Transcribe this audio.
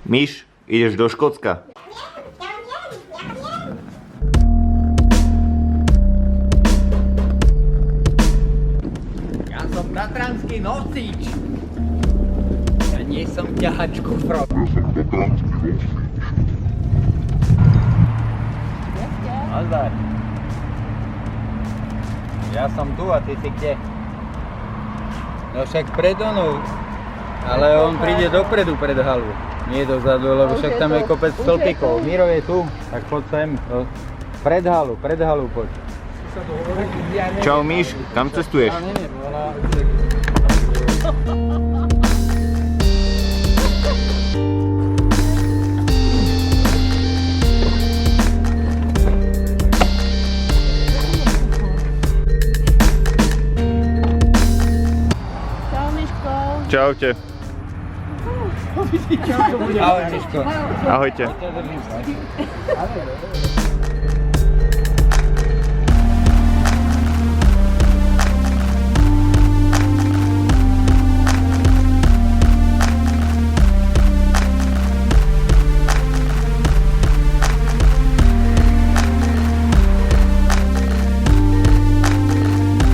Myš, ideš do Škótska. Ja som tatranský nosič. Ja nie som ťahač kufrov. Nazdar. Ja som tu a ty si kde? No však pred onou. Ale on príde dopredu pred halu. Nie dozadu, lebo však tam je kopec stĺpikov. Miro je tu, tak poď sem. Pred halu poď. Čau Myš, kam cestuješ? Čau, Miško. Čaute. Ahoj, Miško. Ahojte.